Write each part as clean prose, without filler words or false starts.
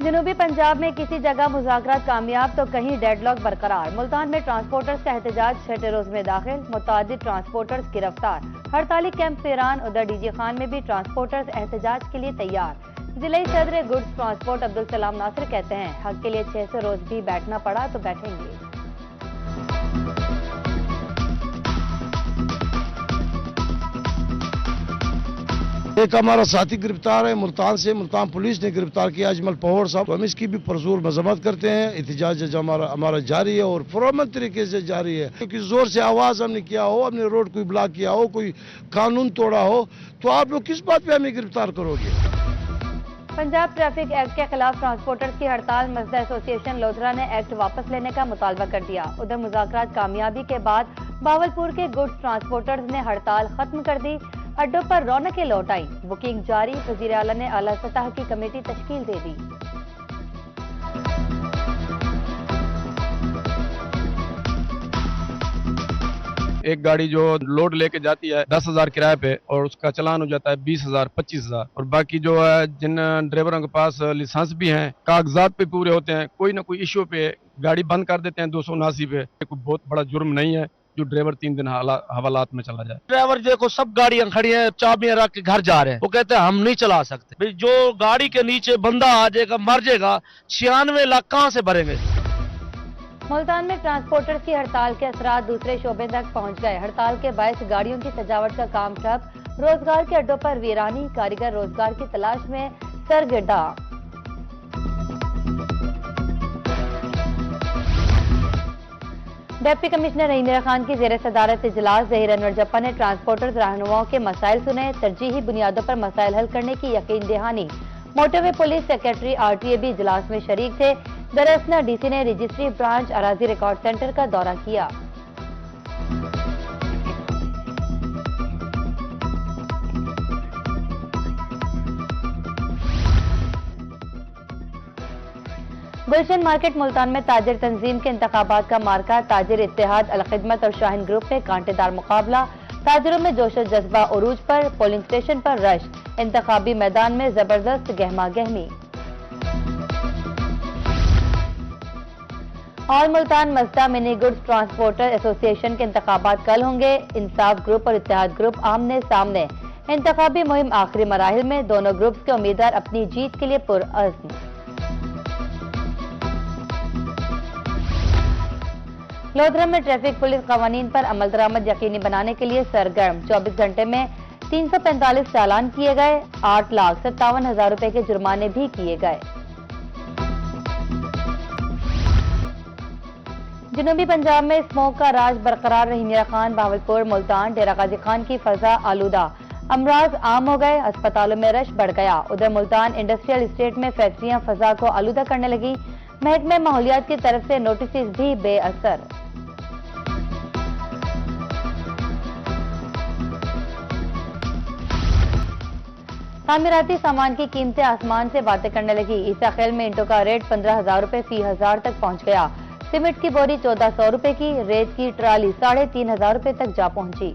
जनूबी पंजाब में किसी जगह मुज़ाकरात कामयाब तो कहीं डेडलॉक बरकरार। मुल्तान में ट्रांसपोर्टर्स का एहतजाज छठे रोज में दाखिल, मुतादिद ट्रांसपोर्टर्स गिरफ्तार। हड़ताली कैंप से ईरान, उधर डीजी खान में भी ट्रांसपोर्टर्स एहतजाज के लिए तैयार। जिले सदर गुड्स ट्रांसपोर्ट अब्दुल सलाम नासिर कहते हैं, हक के लिए 600 रोज भी बैठना पड़ा तो बैठेंगे। एक हमारा साथी गिरफ्तार है मुल्तान से, मुल्तान पुलिस ने गिरफ्तार किया अजमल पहोर साहब। हम इसकी भी पुरजोर मजम्मत करते हैं। एहतजाज हमारा जारी है और पुरअमन तरीके से जारी है, क्योंकि जोर से आवाज हमने किया हो, हमने रोड कोई ब्लॉक किया हो, कोई कानून तोड़ा हो, तो आप लोग किस बात पे हमें गिरफ्तार करोगे। पंजाब ट्रैफिक एक्ट के खिलाफ ट्रांसपोर्टर्स की हड़ताल, मजदा एसोसिएशन लोधरा ने एक्ट वापस लेने का मुतालबा कर दिया। उधर मुज़ाकरात कामयाबी के बाद बावलपुर के गुड्स ट्रांसपोर्टर्स ने हड़ताल खत्म कर दी, अड्डों पर रौनकें लौट आई, बुकिंग जारी। वज़ीर आला ने आला सतह की कमेटी तश्कील दे दी। एक गाड़ी जो लोड लेके जाती है 10,000 किराए पे और उसका चालान हो जाता है 20,000 25,000, और बाकी जो है जिन ड्राइवरों के पास लाइसेंस भी हैं, कागजात पे पूरे होते हैं, कोई ना कोई इश्यू पे गाड़ी बंद कर देते हैं 279 पे। कोई बहुत बड़ा जुर्म नहीं है जो ड्राइवर 3 दिन हवालात में चला जाए। ड्राइवर देखो सब गाड़ियां खड़ी हैं, चाबियां रख के घर जा रहे हैं, वो कहते हैं हम नहीं चला सकते। भाई जो गाड़ी के नीचे बंदा आ जाएगा मर जाएगा, 96 लाख कहां से भरेंगे। मुल्तान में ट्रांसपोर्टर्स की हड़ताल के असरात दूसरे शोबे तक पहुंच गए। हड़ताल के बायस गाड़ियों की सजावट का काम ठप, रोजगार के अड्डों पर वीरानी, कारीगर रोजगार की तलाश में सरगर्दा। डिप्टी कमिश्नर रहीम खान की जेर सदारत इजलास ज़हीर अनवर जप्पा ने ट्रांसपोर्टर्स रहनुमाओं के मसाइल सुने, तरजीही बुनियादों पर मसाइल हल करने की यकीन दहानी। मोटरवे पुलिस सेक्रेटरी RTA भी इजलास में शरीक थे। दरअसल DC ने रजिस्ट्री ब्रांच अराजी रिकॉर्ड सेंटर का दौरा किया। गुलशन मार्केट मुल्तान में ताजिर तंजीम के इंतखाबात का मार्का, ताजिर इत्तेहाद, अल खिदमत और शाहीन ग्रुप में कांटेदार मुकाबला। ताजिरों में जोश और जज्बा उरूज पर, पोलिंग स्टेशन पर रश, इंतखाबी मैदान में जबरदस्त गहमा गहमी। और Multan मजदा mini goods transporter association के इंतखाबात कल होंगे। इंसाफ ग्रुप और इत्तेहाद ग्रुप आमने सामने। इंतखाबी मुहिम आखिरी मराहिल में, दोनों ग्रुप्स के उम्मीदवार अपनी जीत के लिए पुरअज़्म। लोधरा में ट्रैफिक पुलिस कवानीन पर अमल दरामद यकीनी बनाने के लिए सरगर्म। 24 घंटे में 345 चालान किए गए, 8,57,000 रुपए के जुर्माने भी किए गए। जनूबी पंजाब में स्मोक का राज बरकरार। रहीम खान, बावलपुर, मुल्तान, डेरा गाजी खान की फजा आलूदा, अमराज आम हो गए, अस्पतालों में रश बढ़ गया। उधर मुल्तान इंडस्ट्रियल इस्टेट में फैक्ट्रियां फजा को आलूदा करने लगी, महकमे माहौलियात की तरफ से नोटिस भी बेअसर। तामीराती सामान की कीमतें आसमान से बातें करने लगी। ईसा खेल में ईंटों का रेट 15,000 रुपए फी हजार तक पहुंच गया। सीमेंट की बोरी 1400 रुपए की, रेत की ट्राली 3,500 रुपए तक जा पहुंची।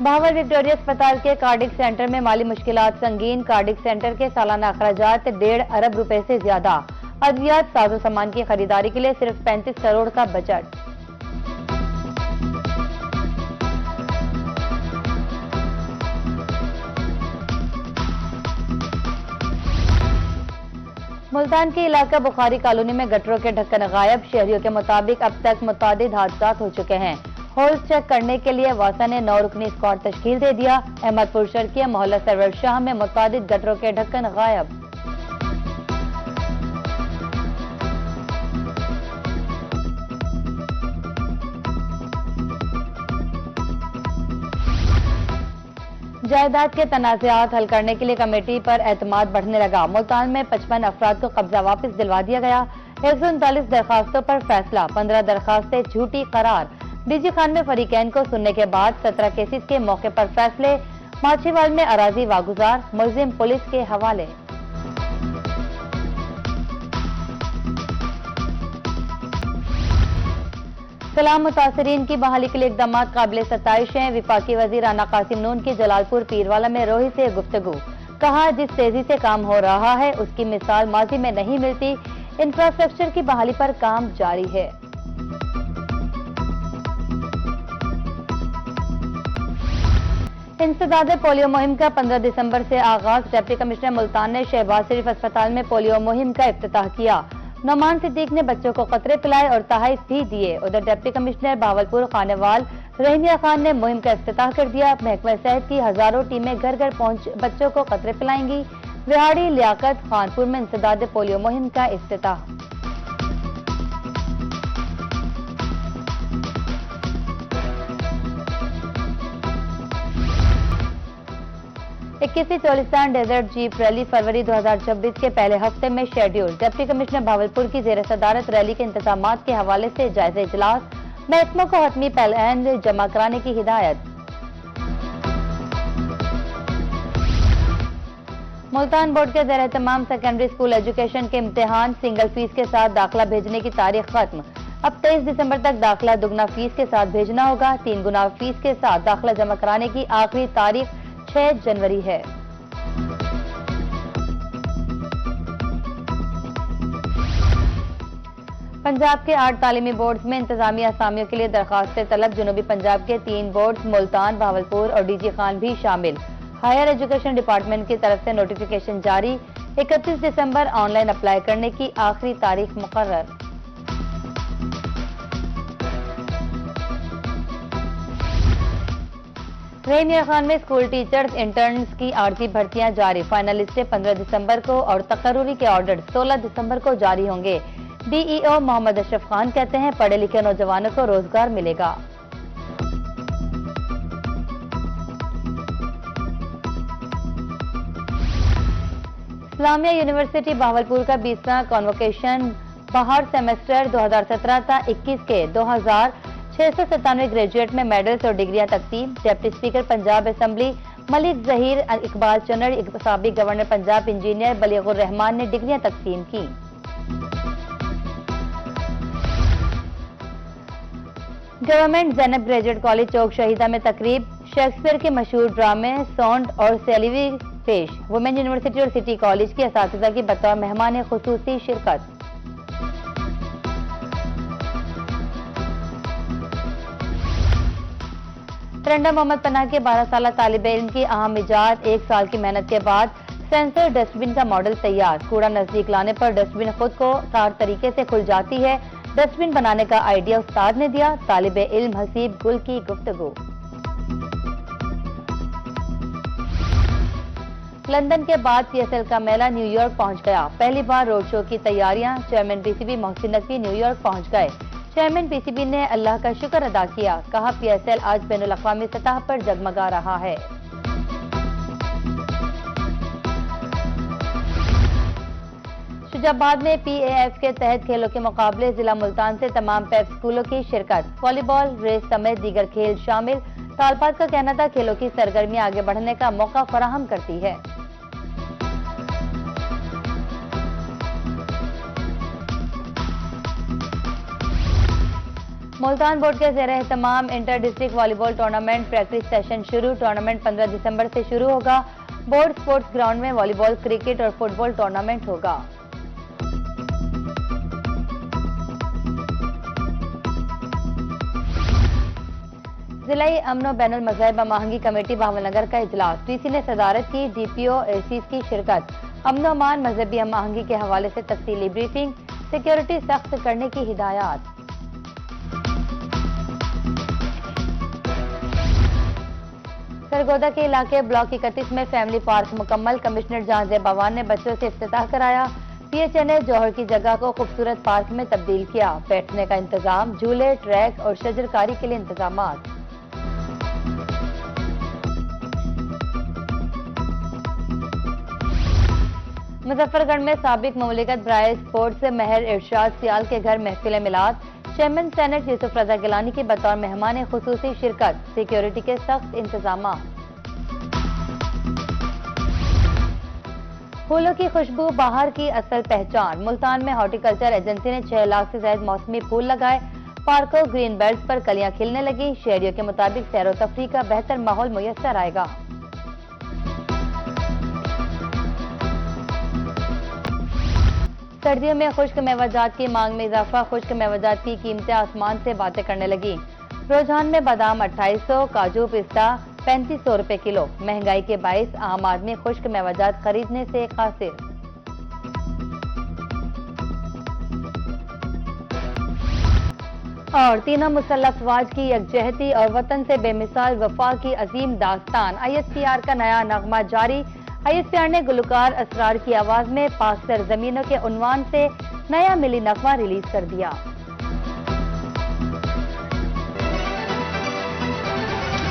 भावर विक्टोरिया अस्पताल के कार्डिक सेंटर में माली मुश्किलात संगीन। कार्डिक सेंटर के सालाना अखराजात 1.5 अरब रुपए से ज्यादा। अद्वियात साजो सामान की खरीदारी के लिए सिर्फ 35 करोड़ का बजट। मुल्तान के इलाका बुखारी कॉलोनी में गटरों के ढक्कन गायब। शहरियों के मुताबिक अब तक मुतादिद हादसात हो चुके हैं। होल्स चेक करने के लिए वासा ने 9 रुकनी स्क्वाड तश्कील दे दिया। अहमदपुर शर्किया मोहल्ला सरवर शाह में मुतादिद गटरों के ढक्कन गायब। जायदाद के तनाज़ात हल करने के लिए कमेटी पर एतमाद बढ़ने लगा। मुल्तान में 55 अफराद को कब्जा वापस दिलवा दिया गया। 139 दरखास्तों पर फैसला, 15 दरखास्तें झूठी करार। डीजी खान में फरीकैन को सुनने के बाद 17 केसेस के मौके पर फैसले। माछीवाल में अराजी वागुजार, मुलजिम पुलिस के हवाले। सलाम मुतासरीन की बहाली के लिए इकदाम काबिल सताइश हैं। विफाकी वजीर राना कासिम नून की जलालपुर पीरवाला में रोहित से गुफ्तगू। कहा, जिस तेजी से काम हो रहा है उसकी मिसाल माजी में नहीं मिलती। इंफ्रास्ट्रक्चर की बहाली पर काम जारी है। इंसदाद पोलियो मुहिम का 15 दिसंबर से आगाज। डिप्टी कमिश्नर मुल्तान ने शहबाज शरीफ अस्पताल में पोलियो मुहिम का इफ्तिताह किया। नौमान सिद्दीक ने बच्चों को कतरे पिलाए और तहफ़ भी दिए। उधर डिप्टी कमिश्नर भावलपुर खानेवाल रहीमिया खान ने मुहिम का इफ्तिताह कर दिया। महकमा सेहत की हजारों टीमें घर घर पहुंच बच्चों को कतरे पिलाएंगी। विहाड़ी, लियाकत, खानपुर में इंसदाद पोलियो मुहिम का इफ्तिताह। इक्कीसवीं चोलिस्तान डेजर्ट जीप रैली फरवरी 2026 के पहले हफ्ते में शेड्यूल। डिप्टी कमिश्नर भावलपुर की जेर सदारत रैली के इंतजामात के हवाले से जायजा इजलास। महकमों को हतमी प्लान जमा कराने की हिदायत। मुल्तान बोर्ड के जेर तमाम सेकेंडरी स्कूल एजुकेशन के इम्तिहान सिंगल फीस के साथ दाखिला भेजने की तारीख खत्म। अब 23 दिसंबर तक दाखिला दुगना फीस के साथ भेजना होगा। 3 गुना फीस के साथ दाखिला जमा कराने की आखिरी तारीख 6 जनवरी है। पंजाब के 8 तालीमी बोर्ड्स में इंतजामी असामियों के लिए दरखास्तें तलब। जनूबी पंजाब के 3 बोर्ड्स मुल्तान, भावलपुर और डीजी खान भी शामिल। हायर एजुकेशन डिपार्टमेंट की तरफ से नोटिफिकेशन जारी। 31 दिसंबर ऑनलाइन अप्लाई करने की आखिरी तारीख मुकर्रर। रहीमिया खान में स्कूल टीचर्स इंटर्न्स की आर्जी भर्तियां जारी। फाइनल लिस्टें 15 दिसंबर को और तकर्रुरी के ऑर्डर 16 दिसंबर को जारी होंगे। डीईओ मोहम्मद अशरफ खान कहते हैं, पढ़े लिखे नौजवानों को रोजगार मिलेगा। इस्लामिया यूनिवर्सिटी भावलपुर का 20वां कॉन्वोकेशन बाहर सेमेस्टर 2017-21 के 2697 ग्रेजुएट में मेडल्स और डिग्रियां तकसीम। Deputy speaker Punjab assembly Malik Zaheer Iqbal Channar, साबिक गवर्नर पंजाब इंजीनियर बलीगुर रहमान ने डिग्रियां तकसीम की। Government Zainab graduate college Chowk Shahida में तकरीब। शेक्सपियर के मशहूर ड्रामे सौंड और सेलिवी पेश। वुमेन यूनिवर्सिटी और सिटी कॉलेज की असातिज़ा की बतौर मेहमान खुसूसी शिरकत। तरंडा मोहम्मद पनाह के 12 साल तालिब इल्म की अहम इजाद। 1 साल की मेहनत के बाद सेंसर डस्टबिन का मॉडल तैयार। कूड़ा नजदीक लाने पर डस्टबिन खुद को तार तरीके से खुल जाती है। डस्टबिन बनाने का आइडिया उस्ताद ने दिया। तालिब इल्म हसीब गुल की गुफ्तगू। लंदन के बाद पीएसएल का मेला न्यूयॉर्क पहुंच गया। पहली बार रोड शो की तैयारियां। Chairman PCB Mohsin Naqvi New York पहुंच गए। चेयरमैन पीसीबी ने अल्लाह का शुक्र अदा किया। कहा, पीएसएल आज बैनुल-अक़वामी सतह पर जगमगा रहा है। शुजाबाद में पीएएफ के तहत खेलों के मुकाबले। जिला मुल्तान से तमाम पेप स्कूलों की शिरकत। वॉलीबॉल, रेस समेत दीगर खेल शामिल। तालपात का कहना था, खेलों की सरगर्मी आगे बढ़ने का मौका फराहम करती है। मुल्तान बोर्ड के ज़ेर एहतमाम inter district volleyball tournament practice session शुरू। टूर्नामेंट 15 दिसंबर से शुरू होगा। बोर्ड स्पोर्ट्स ग्राउंड में वॉलीबॉल, क्रिकेट और फुटबॉल टूर्नामेंट होगा। जिलाई अमन बैनुल मज़ाहिब महंगी कमेटी भावलनगर का इजलास। डीसी ने सदारत की। डीपीओ एसीज की शिरकत। अमन अमान मजहबी हम आहंगी के हवाले से तफसीली ब्रीफिंग। सिक्योरिटी सख्त करने की हिदायत। सरगोदा के इलाके ब्लॉक 31 में फैमिली पार्क मुकम्मल। कमिश्नर जहांजेब बावान ने बच्चों से इफ्तिताह कराया। पीएचए ने जौहर की जगह को खूबसूरत पार्क में तब्दील किया। बैठने का इंतजाम, झूले, ट्रैक और शजरकारी के लिए इंतजामात। मुजफ्फरगढ़ में साबिक मुमलिकत बराए स्पोर्ट्स से महर इरशाद सियाल के घर महफिल मिलाद। चेयरमैन सेनेट यूसुफ रजा गिलानी की बतौर मेहमान खुसूसी शिरकत। सिक्योरिटी के सख्त इंतजाम। फूलों की खुशबू बाहर की असल पहचान। मुल्तान में हॉर्टिकल्चर एजेंसी ने 6 लाख से ज्यादा मौसमी फूल लगाए। पार्कों ग्रीन बेल्ट पर कलियां खिलने लगी। शहरियों के मुताबिक सैर तफरीह का बेहतर माहौल मुयस्सर आएगा। सर्दियों में खुश्क मेवाजात की मांग में इजाफा। खुश्क मेवाजात की कीमतें आसमान से बातें करने लगी। रुझान में बादाम 2800, काजू पिस्ता 3500 रुपए किलो। महंगाई के बायस आम आदमी खुश्क मेवाजात खरीदने से कासिर। और तीनों मुसल्लह अफवाज की यकजहती और वतन से बेमिसाल वफा की अजीम दास्तान। ISPR का नया नगमा जारी। ISPR ने गुलकार असरार की आवाज में पाक सरजमीनों के उन्वान से नया मिली नगमा रिलीज कर दिया।